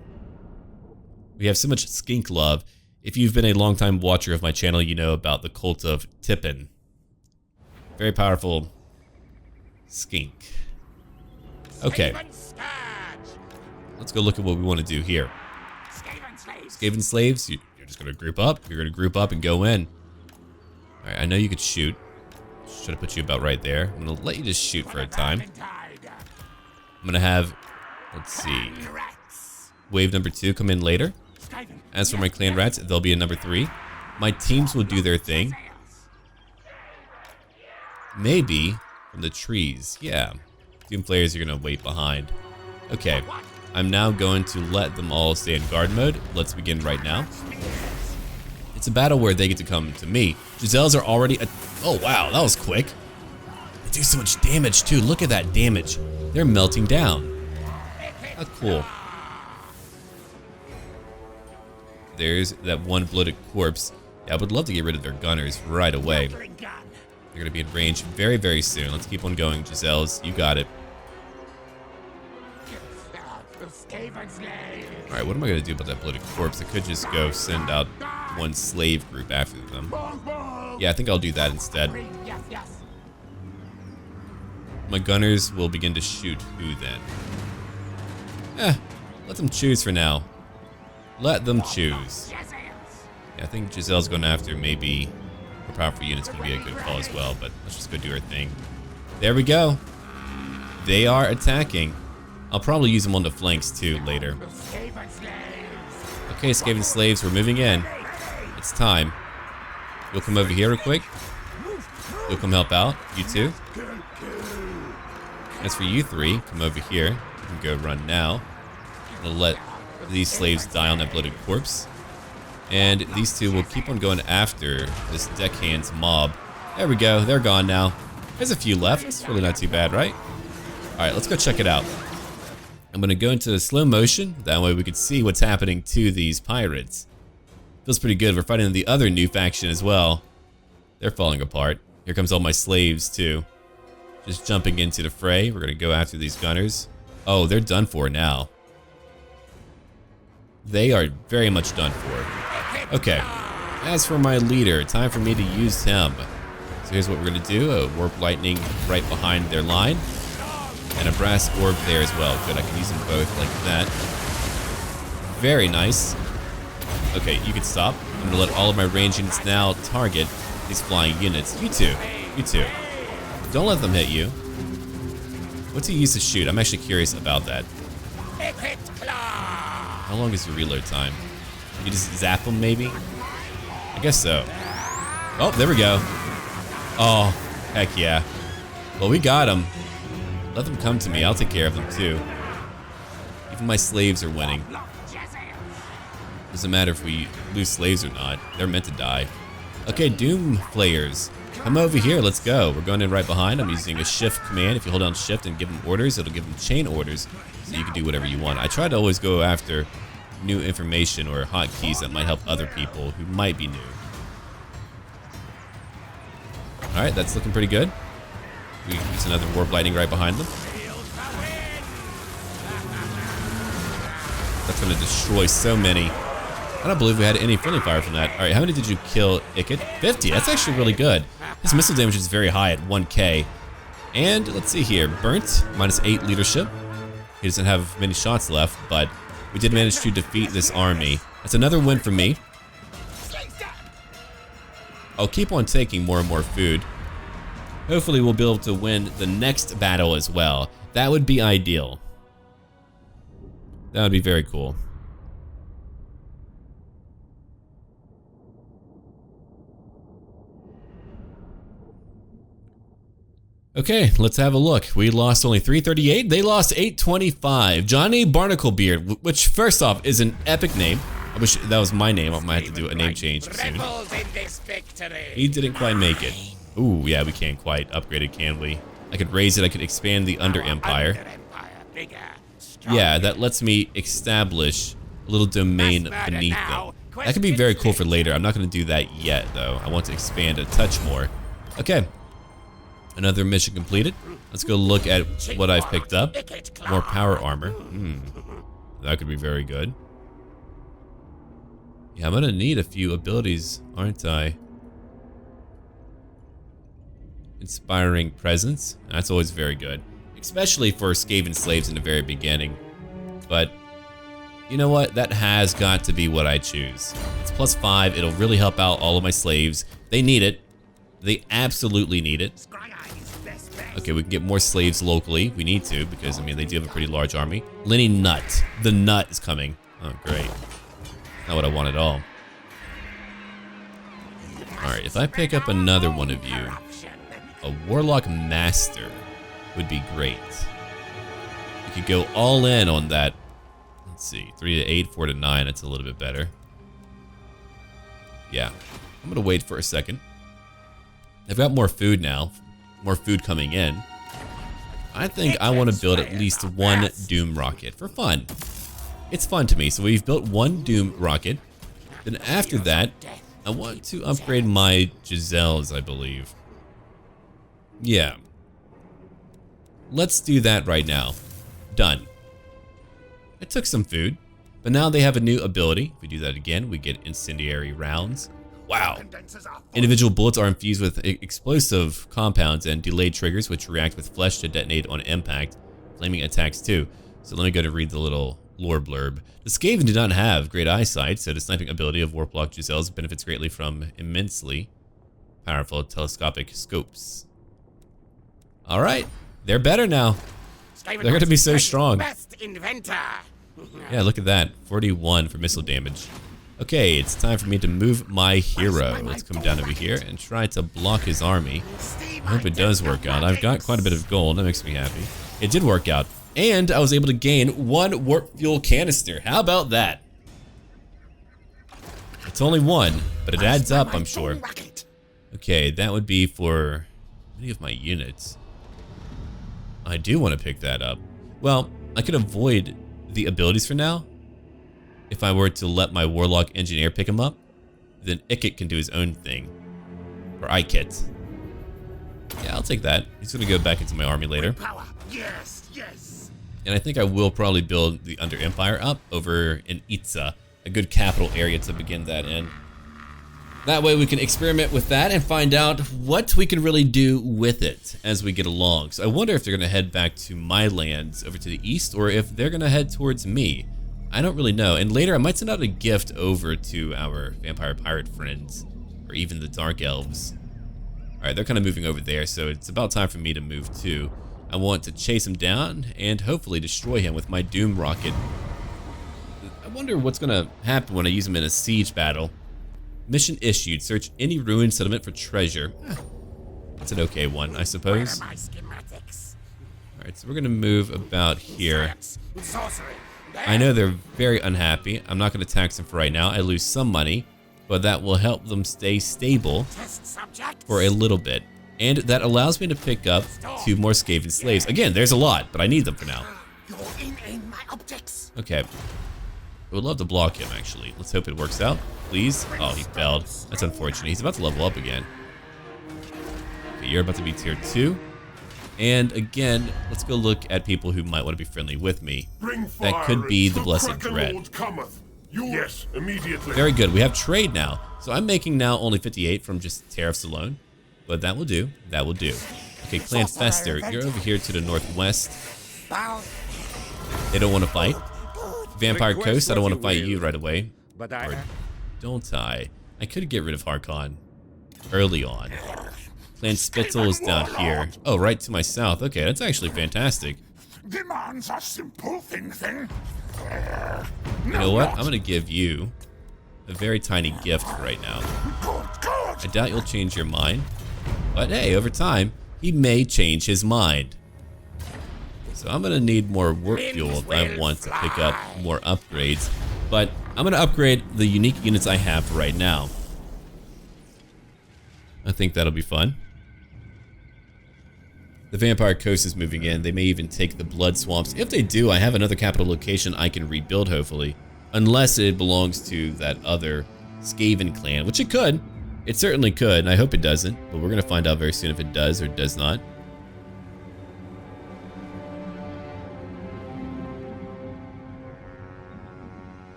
We have so much skink love. If you've been a long-time watcher of my channel, you know about the cult of Tippin. Very powerful skink. Okay. Let's go look at what we want to do here. Skaven slaves, you're just going to group up. You're going to group up and go in. Alright, I know you could shoot. Should have put you about right there. I'm going to let you just shoot for a time. I'm going to have, let's see, wave number 2 come in later. As for my clan rats, they'll be in number 3. My teams will do their thing. Maybe from the trees. Yeah. Doom players are going to wait behind. Okay. I'm now going to let them all stay in guard mode. Let's begin right now. It's a battle where they get to come to me. Giselles are already... Oh, wow. That was quick. They do so much damage, too. Look at that damage. They're melting down. How cool. There's that one bloated corpse. Yeah, I would love to get rid of their gunners right away. They're going to be in range very, very soon. Let's keep on going, Giselles. You got it. Alright, what am I going to do about that bloated corpse? I could just go send out one slave group after them. Yeah, I think I'll do that instead. My gunners will begin to shoot who then? Let them choose for now. Let them choose. Yeah, I think Giselle's going after maybe her powerful unit's going to be a good call as well, but let's just go do our thing. There we go. They are attacking. I'll probably use them on the flanks too later. Okay, Skaven slaves, we're moving in. It's time. You'll come over here real quick. You'll come help out. You two. As for you 3, come over here. You can go run now. I'm gonna let these slaves die on that bloated corpse. And these two will keep on going after this deckhand's mob. There we go, they're gone now. There's a few left, it's really not too bad, right? Alright, let's go check it out. I'm gonna go into slow motion, that way we can see what's happening to these pirates. Feels pretty good, we're fighting the other new faction as well. They're falling apart. Here comes all my slaves too. Just jumping into the fray, we're gonna go after these gunners. Oh, they're done for now. They are very much done for. Okay, as for my leader, time for me to use him. So here's what we're gonna do, a warp lightning right behind their line, and a brass orb there as well. Good, I can use them both like that. Very nice. Okay, you can stop. I'm gonna let all of my range units now target these flying units. You two, don't let them hit you. What's he use to shoot? I'm actually curious about that. How long is your reload time? You just zap them, maybe? I guess so. Oh, there we go. Oh, heck yeah. Well, we got them. Let them come to me. I'll take care of them, too. Even my slaves are winning. Doesn't matter if we lose slaves or not. They're meant to die. Okay, Doom Flayers. Come over here. Let's go. We're going in right behind. I'm using a shift command. If you hold down shift and give them orders, it'll give them chain orders. So you can do whatever you want. I try to always go after new information or hotkeys that might help other people who might be new. Alright, that's looking pretty good. We use another warp lightning right behind them. That's going to destroy so many. I don't believe we had any friendly fire from that. Alright, how many did you kill, Ikit? 50. That's actually really good. His missile damage is very high at 1k. And let's see here. Burnt, -8 leadership. He doesn't have many shots left, but we did manage to defeat this army. That's another win for me. I'll keep on taking more and more food. Hopefully we'll be able to win the next battle as well. That would be ideal. That would be very cool. Okay, let's have a look. We lost only 338. They lost 825. Johnny Barnaclebeard, which first off is an epic name. I wish that was my name. I might have to do a name change soon. He didn't quite make it. Ooh, yeah, we can't quite upgrade it, can we? I could raise it. I could expand the Under Empire. Yeah, that lets me establish a little domain beneath them. That could be very cool for later. I'm not going to do that yet, though. I want to expand a touch more. Okay. Another mission completed. Let's go look at what I've picked up. More power armor. That could be very good. Yeah, I'm gonna need a few abilities, aren't I? Inspiring presence. That's always very good. Especially for Skaven slaves in the very beginning. But, you know what? That has got to be what I choose. It's +5. It'll really help out all of my slaves. They need it. They absolutely need it. Okay, we can get more slaves locally. We need to, because, I mean, they do have a pretty large army. Lenny Nut. The Nut is coming. Oh, great. Not what I want at all. Alright, if I pick up another one of you, a Warlock Master would be great. We could go all in on that. Let's see, 3 to 8, 4 to 9. That's a little bit better. Yeah, I'm gonna wait for a second. I've got more food now. More food coming in. I think I want to build at least one Doom rocket for fun. It's fun to me. So we've built one Doom rocket. Then after that, I want to upgrade my Giselles, I believe. Yeah. Let's do that right now. Done. It took some food, but now they have a new ability. If we do that again, we get Incendiary Rounds. Wow. Individual bullets are infused with explosive compounds and delayed triggers, which react with flesh to detonate on impact. Flaming attacks too. So let me go to read the little lore blurb. The Skaven do not have great eyesight, so the sniping ability of Warlock Giselles benefits greatly from immensely powerful telescopic scopes. Alright, they're better now. They're going to be so strong. Yeah, look at that. 41 for missile damage. Okay, it's time for me to move my hero. Let's come down over here and try to block his army. I hope it does work out. I've got quite a bit of gold. That makes me happy. It did work out. And I was able to gain 1 warp fuel canister. How about that? It's only 1, but it adds up, I'm sure. Okay, that would be for many of my units. I do want to pick that up. Well, I could avoid the abilities for now. If I were to let my Warlock engineer pick him up, then Ikit can do his own thing. Or Ikit. Yeah, I'll take that. He's gonna go back into my army later. Yes, yes. And I think I will probably build the Under Empire up over in Itza, a good capital area to begin that in. That way we can experiment with that and find out what we can really do with it as we get along. So I wonder if they're gonna head back to my lands over to the east, or if they're gonna head towards me. I don't really know. And later I might send out a gift over to our vampire pirate friends, or even the dark elves. Alright, they're kind of moving over there, so it's about time for me to move too. I want to chase him down and hopefully destroy him with my Doom Rocket. I wonder what's gonna happen when I use him in a siege battle. Mission issued. Search any ruined settlement for treasure. That's an okay one, I suppose. Alright, so we're gonna move about here. I know they're very unhappy. I'm not gonna tax them for right now. I lose some money, but that will help them stay stable for a little bit. And that allows me to pick up 2 more Skaven slaves. Again, there's a lot, but I need them for now. Okay. I would love to block him, actually. Let's hope it works out. Please. Oh, he failed. That's unfortunate. He's about to level up again. Okay, you're about to be tier 2. And again, let's go look at people who might want to be friendly with me. That could be the Blessed Dread. Yes, immediately. Very good. We have trade now. So I'm making now only 58 from just tariffs alone. But that will do. That will do. Okay, Clan Fester, you're over here to the northwest. They don't want to fight. Vampire Coast, I don't want to fight you right away. Or don't I? I could get rid of Harkon early on. Clan Spitzel is down here. Oh, right to my south. Okay, that's actually fantastic. Demands a simple thing. You know what? I'm going to give you a very tiny gift right now. I doubt you'll change your mind. But hey, over time, he may change his mind. So I'm going to need more warp fuel if I want to pick up more upgrades. But I'm going to upgrade the unique units I have right now. I think that'll be fun. The Vampire Coast is moving in. They may even take the Blood Swamps. If they do, I have another capital location I can rebuild, hopefully. Unless it belongs to that other Skaven clan, which it could. It certainly could, and I hope it doesn't. But we're going to find out very soon if it does or does not.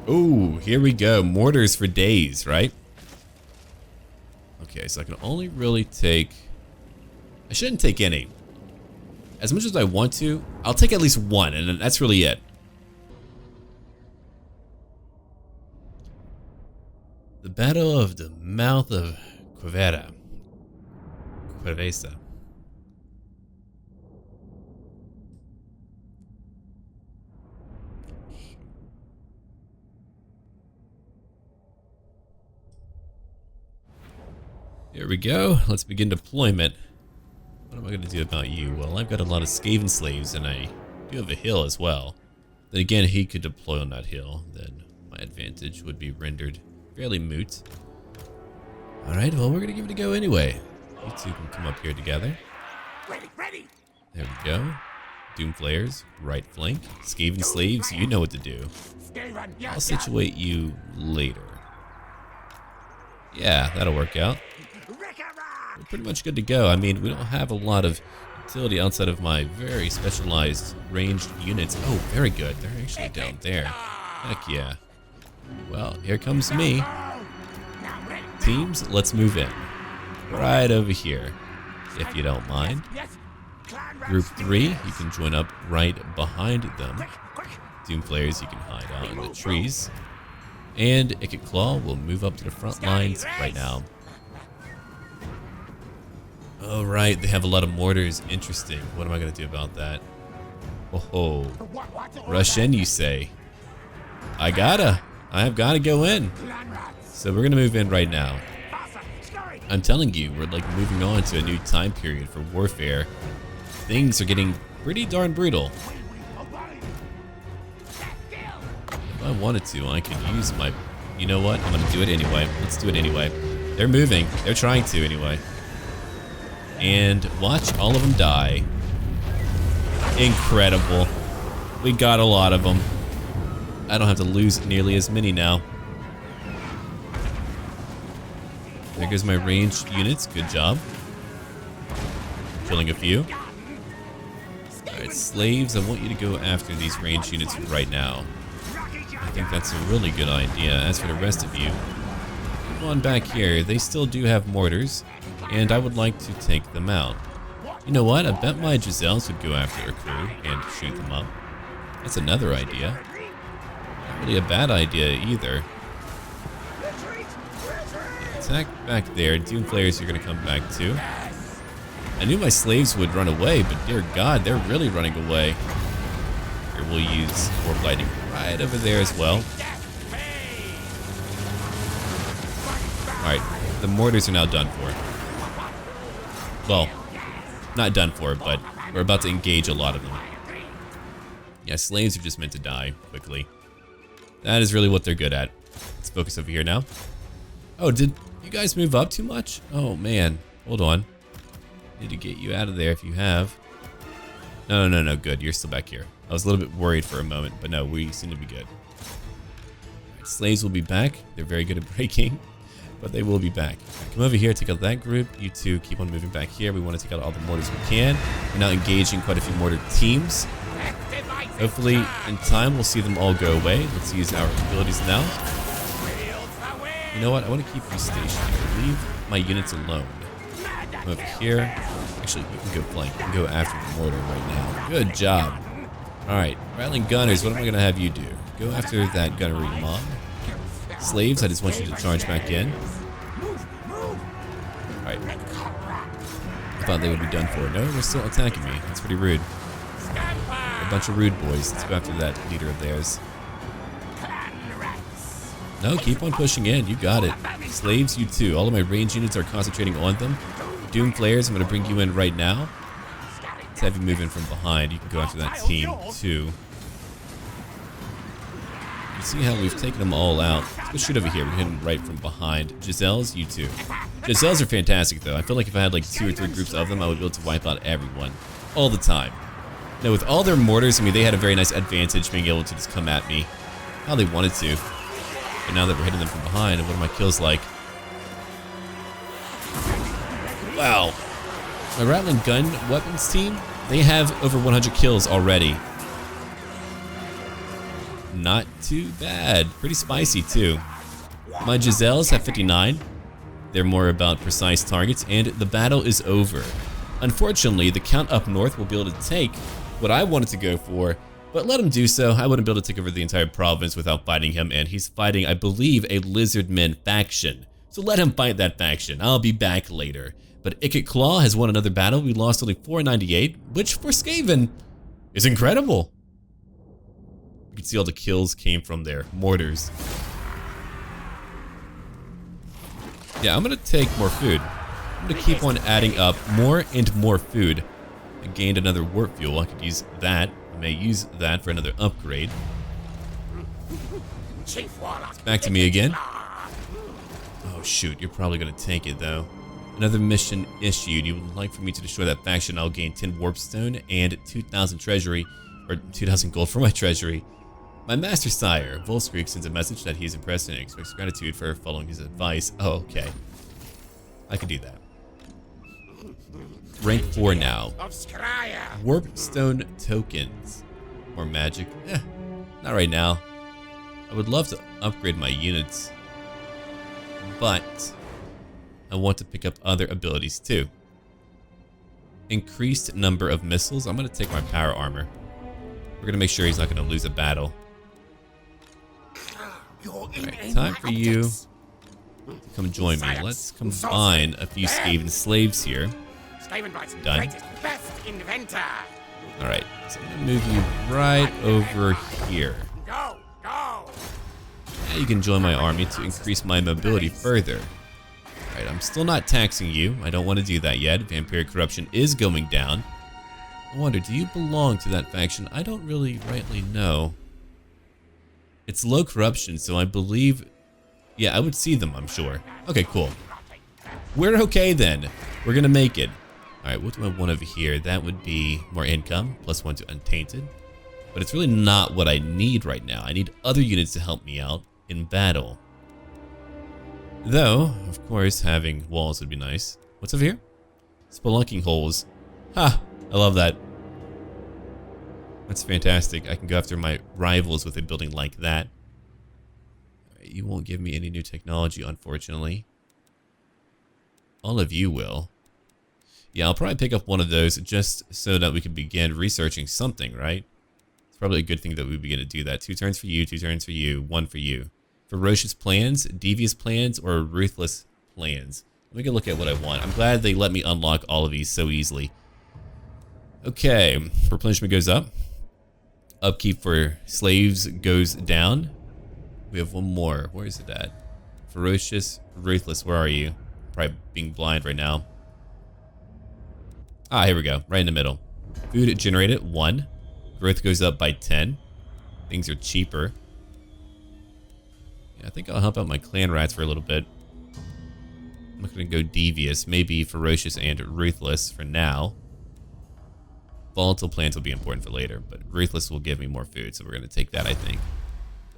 Ooh, here we go. Mortars for days, right? Okay, so I can only really take... I shouldn't take any. As much as I want to, I'll take at least 1, and that's really it. The Battle of the Mouth of Quivera. Quivesa. Here we go. Let's begin deployment. What am I going to do about you? Well, I've got a lot of Skaven slaves, and I do have a hill as well. Then again, he could deploy on that hill. Then my advantage would be rendered fairly moot. Alright, well, we're going to give it a go anyway. You two can come up here together. Ready. There we go. Doom Flayers, right flank. Skaven slaves, you know what to do. I'll situate you later. Yeah, that'll work out. We're pretty much good to go. I mean, we don't have a lot of utility outside of my very specialized ranged units. Oh, very good. They're actually down there. Heck yeah. Well, here comes me. Teams, let's move in. Right over here, if you don't mind. Group 3, you can join up right behind them. Doom Flayers, you can hide out in the trees. And Ikit Claw will move up to the front lines right now. Alright, they have a lot of mortars. Interesting. What am I going to do about that? Oh, rush in, you say? I've got to go in. So we're going to move in right now. I'm telling you, we're like moving on to a new time period for warfare. things are getting pretty darn brutal. If I wanted to, I could use my... You know what? I'm gonna do it anyway. Let's do it anyway. They're moving. They're trying to anyway. And watch all of them die. Incredible. We got a lot of them. I don't have to lose nearly as many now. There goes my ranged units. Good job. Killing a few. Alright, slaves, I want you to go after these ranged units right now. I think that's a really good idea. As for the rest of you, come on back here. They still do have mortars, and I would like to take them out. You know what? I bet my Giselles would go after a crew and shoot them up. That's another idea. Not really a bad idea either. Attack back there. Doom Flayers, you're gonna come back too. I knew my slaves would run away, but dear God, they're really running away. Here, we'll use Warp Lightning right over there as well. Alright, the mortars are now done for. Well, not done for, but we're about to engage a lot of them. Yeah, slaves are just meant to die quickly. That is really what they're good at. Let's focus over here now. Oh, did you guys move up too much? Oh, man. Hold on. Need to get you out of there if you have. No, good. You're still back here. I was a little bit worried for a moment, but no, we seem to be good. Right, slaves will be back. They're very good at breaking, but they will be back. Right, come over here, take out that group. You two keep on moving back here. We want to take out all the mortars we can. We're now engaging quite a few mortar teams. Hopefully, in time, we'll see them all go away. Let's use our abilities now. You know what? I want to keep you stationary. Leave my units alone. Come over here. Actually, you can go flank. You can go after the mortar right now. Good job. Alright, rattling gunners, what am I going to have you do? Go after that gunnery mob. Slaves, I just want you to charge back in. Alright. I thought they would be done for. No, they're still attacking me. That's pretty rude. A bunch of rude boys. Let's go after that leader of theirs. No, keep on pushing in. You got it. Slaves, you too. All of my range units are concentrating on them. Doom Flayers, I'm going to bring you in right now. Let's have you move in from behind. You can go after that team too. You see how we've taken them all out. Let's go shoot over here. We're hitting right from behind. Giselles, you too. Giselles are fantastic though. I feel like if I had like 2 or 3 groups of them, I would be able to wipe out everyone. All the time. Now with all their mortars, I mean, they had a very nice advantage being able to just come at me how they wanted to. But now that we're hitting them from behind, what are my kills like? Wow. My rattling gun weapons team, they have over 100 kills already. Not too bad. Pretty spicy too. My Giselles have 59. They're more about precise targets, and the battle is over. Unfortunately, the Count up north will be able to take what I wanted to go for, but let him do so. I wouldn't be able to take over the entire province without fighting him, and he's fighting, I believe, a Lizardmen faction. So let him fight that faction. I'll be back later. But Ikit Claw has won another battle. We lost only 498, which for Skaven is incredible. You can see all the kills came from their mortars. Yeah, I'm gonna take more food. I'm gonna keep on adding up more and more food. I gained another warp fuel. I could use that. I may use that for another upgrade. It's back to me again. Oh shoot, you're probably gonna take it though. Another mission issued. You would like for me to destroy that faction. I'll gain 10 warpstone and 2,000 treasury, or 2,000 gold for my treasury. My master sire, Volskreek, sends a message that he's impressed and expects gratitude for following his advice. Oh, okay. I can do that. Rank 4 now. Warpstone tokens. More magic. Not right now. I would love to upgrade my units, but I want to pick up other abilities too. Increased number of missiles. I'm going to take my power armor. We're going to make sure he's not going to lose a battle. Alright, time for you to come join me. Let's combine a few Skaven slaves here. Done. Alright, so I'm going to move you right over here. Now you can join my army to increase my mobility further. Alright, I'm still not taxing you. I don't want to do that yet. Vampiric corruption is going down. I wonder, do you belong to that faction? I don't really rightly know. It's low corruption, so I believe... Yeah, I would see them, I'm sure. Okay, cool. We're okay then. We're gonna make it. Alright, what do I want over here? That would be more income, +1 to Untainted. But it's really not what I need right now. I need other units to help me out in battle. Though, of course, having walls would be nice. What's over here? Spelunking holes. Ha! I love that. That's fantastic. I can go after my rivals with a building like that. You won't give me any new technology, unfortunately. All of you will. Yeah, I'll probably pick up one of those just so that we can begin researching something, right? It's probably a good thing that we begin to do that. 2 turns for you, 2 turns for you, 1 for you. Ferocious plans, devious plans, or ruthless plans. Let me go look at what I want. I'm glad they let me unlock all of these so easily. Okay, replenishment goes up. Upkeep for slaves goes down. We have one more. Where is it at? Ferocious, ruthless, where are you? Probably being blind right now. Ah, here we go. Right in the middle. Food generated, 1. Growth goes up by 10. Things are cheaper. Yeah, I think I'll help out my clan rats for a little bit. I'm not going to go devious. Maybe ferocious and ruthless for now. Volatile plans will be important for later, but ruthless will give me more food, so we're going to take that, I think.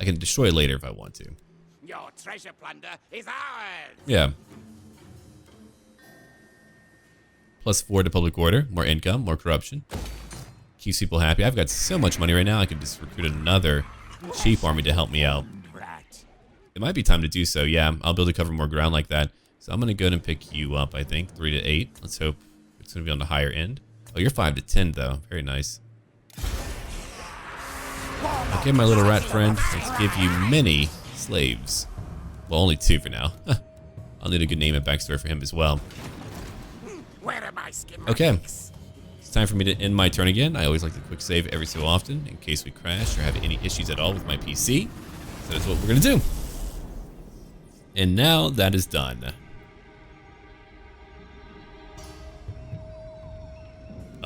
I can destroy later if I want to. Your treasure plunder is ours. Yeah. +4 to public order, more income, more corruption. Keeps people happy. I've got so much money right now, I could just recruit another cheap army to help me out. It might be time to do so, yeah. I'll be able to cover more ground like that. So I'm going to go ahead and pick you up, I think. 3 to 8. Let's hope it's going to be on the higher end. Oh, you're 5 to 10, though. Very nice. Okay, my little rat friend. Let's give you many slaves. Well, only 2 for now. I'll need a good name and backstory for him as well. Okay. It's time for me to end my turn again. I always like to quick save every so often in case we crash or have any issues at all with my PC. So that's what we're going to do. And now that is done.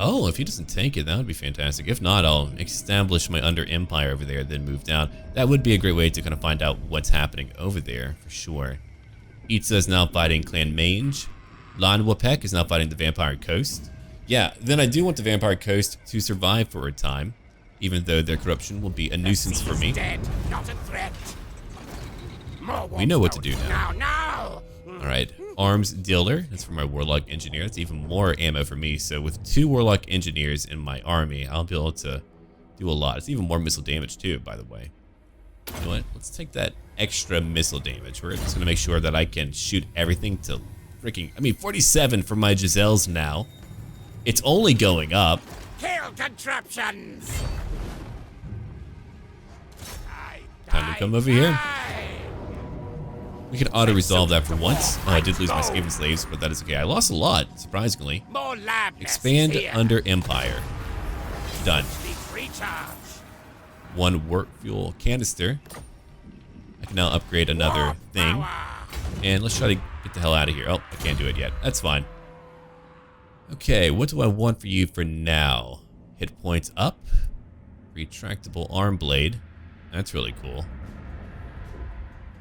Oh, if he doesn't take it, that would be fantastic. If not, I'll establish my under empire over there, then move down. That would be a great way to kind of find out what's happening over there, for sure. Itza is now fighting Clan Mange. Lanwapek is now fighting the Vampire Coast. Yeah, then I do want the Vampire Coast to survive for a time, even though their corruption will be a nuisance for me. Dead, not a threat. We know what to do now. Alright, arms dealer. That's for my Warlock engineer. That's even more ammo for me. So with 2 Warlock engineers in my army, I'll be able to do a lot. It's even more missile damage too, by the way. You know what? Let's take that extra missile damage. We're just going to make sure that I can shoot everything to freaking... I mean, 47 for my Giselles now. It's only going up. Kill contraptions. Time to come over here. We can auto-resolve that for once. Oh, I did lose my Skaven slaves, but that is okay. I lost a lot, surprisingly. More lab Expand under Empire. Done. 1 work fuel canister. I can now upgrade another thing. And let's try to get the hell out of here. Oh, I can't do it yet. That's fine. Okay, what do I want for you for now? Hit points up. Retractable arm blade. That's really cool.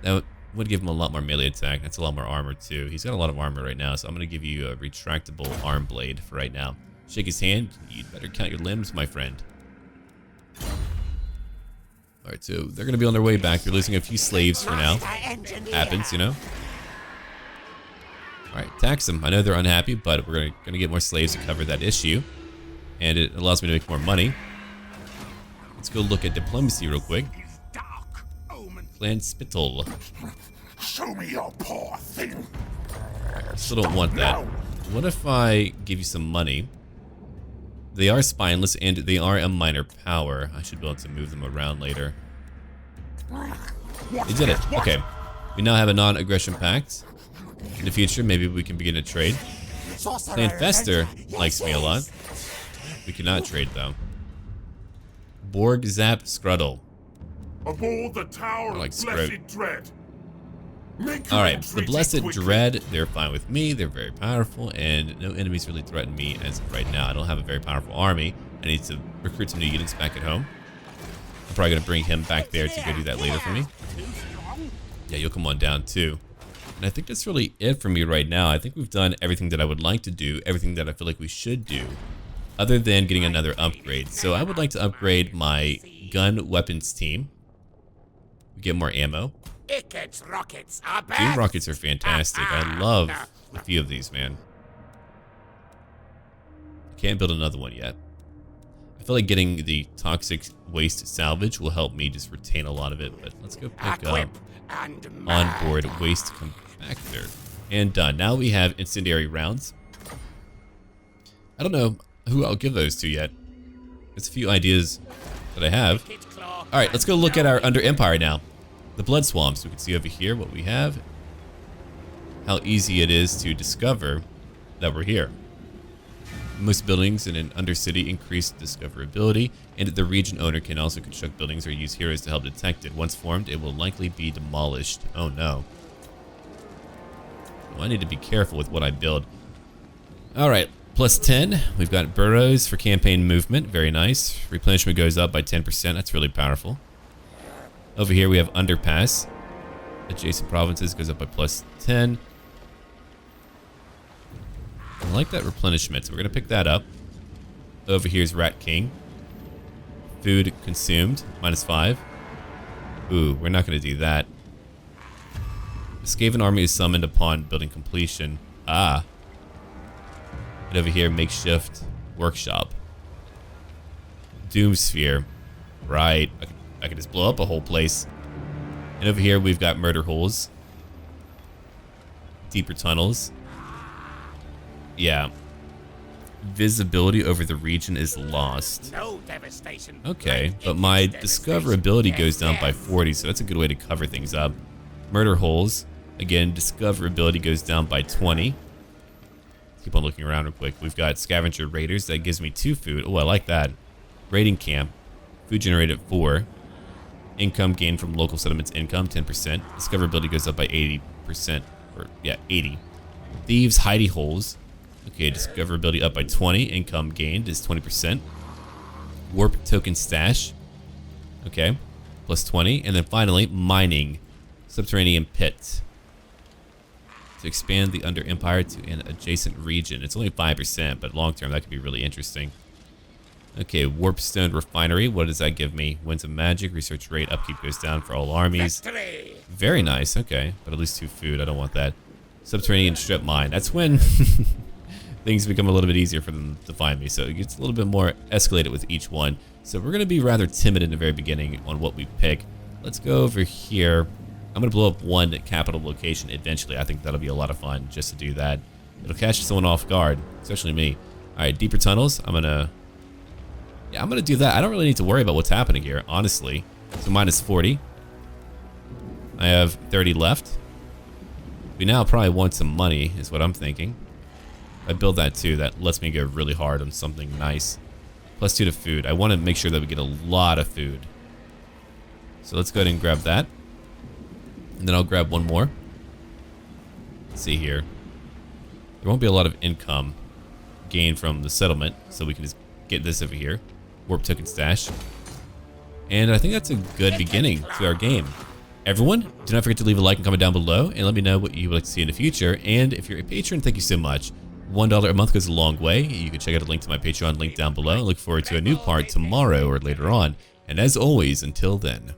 That would give him a lot more melee attack. That's a lot more armor too. He's got a lot of armor right now, so I'm going to give you a retractable arm blade for right now. Shake his hand. You'd better count your limbs, my friend. Alright, so they're going to be on their way back. They're losing a few slaves for now. Happens, you know. Alright, tax them. I know they're unhappy, but we're going to get more slaves to cover that issue. And it allows me to make more money. Let's go look at diplomacy real quick. Clan Spittle. Show me your poor thing. I still don't want that. What if I give you some money? They are spineless and they are a minor power. I should be able to move them around later. They did it. Okay. We now have a non-aggression pact. In the future, maybe we can begin to trade. Clan Fester likes me a lot. We cannot trade though. Borg Zap Scruddle. Aboard the Tower like of Blessed Dread. Alright, the Blessed Dread, they're fine with me. They're very powerful, and no enemies really threaten me as of right now. I don't have a very powerful army. I need to recruit some new units back at home. I'm probably going to bring him back there to go do that later for me. Yeah, you'll come on down too. And I think that's really it for me right now. I think we've done everything that I would like to do, everything that I feel like we should do, other than getting another upgrade. So I would like to upgrade my gun weapons team. We get more ammo. Ikit's rockets are back. Doom rockets are fantastic. I love a few of these, man. Can't build another one yet. I feel like getting the toxic waste salvage will help me just retain a lot of it. But let's go pick up onboard waste compactor. And done. Now we have Incendiary Rounds. I don't know who I'll give those to yet. There's a few ideas that I have. Alright, let's go look at our Under Empire now. The Blood Swamps. We can see over here what we have. How easy it is to discover that we're here. Most buildings in an Undercity increase discoverability, and the region owner can also construct buildings or use heroes to help detect it. Once formed, it will likely be demolished. Oh no. Well, I need to be careful with what I build. Alright, plus 10. We've got burrows for campaign movement. Very nice. Replenishment goes up by 10%. That's really powerful. Over here we have Underpass. Adjacent provinces goes up by plus 10. I like that replenishment, so we're going to pick that up. Over here's Rat King. Food consumed, minus 5. Ooh, we're not going to do that. The Skaven army is summoned upon building completion. Ah. And over here, makeshift workshop. Doomsphere. Right. I could just blow up a whole place. And over here, we've got murder holes. Deeper tunnels. Yeah. Visibility over the region is lost. No devastation. Okay, but my discoverability goes down by 40, so that's a good way to cover things up. Murder holes. Again, discoverability goes down by 20. Keep on looking around real quick. We've got Scavenger Raiders. That gives me 2 food. Oh, I like that. Raiding camp. Food generated 4. Income gained from local settlements income, 10%. Discoverability goes up by 80%. Or, yeah, 80. Thieves' hidey holes. Okay, discoverability up by 20. Income gained is 20%. Warp token stash. Okay, plus 20. And then finally, mining. Subterranean pit. To expand the Under Empire to an adjacent region. It's only 5%, but long term that could be really interesting. Okay, Warpstone Refinery. What does that give me? Winds of Magic. Research rate upkeep goes down for all armies. Very nice. Okay, but at least 2 food. I don't want that. Subterranean Strip Mine. That's when things become a little bit easier for them to find me. So it gets a little bit more escalated with each one. So we're going to be rather timid in the very beginning on what we pick. Let's go over here. I'm going to blow up one capital location eventually. I think that'll be a lot of fun just to do that. It'll catch someone off guard, especially me. All right, deeper tunnels. I'm going to do that. I don't really need to worry about what's happening here, honestly. So minus 40. I have 30 left. We now probably want some money, is what I'm thinking. I build that too. That lets me go really hard on something nice. Plus 2 to food. I want to make sure that we get a lot of food. So let's go ahead and grab that. And then I'll grab one more. Let's see here. There won't be a lot of income gained from the settlement, so we can just get this over here. Warp token stash. And I think that's a good beginning to our game. Everyone, do not forget to leave a like and comment down below and let me know what you would like to see in the future. And if you're a patron, thank you so much. $1 a month goes a long way. You can check out a link to my Patreon link down below. I look forward to a new part tomorrow or later on. And as always, until then.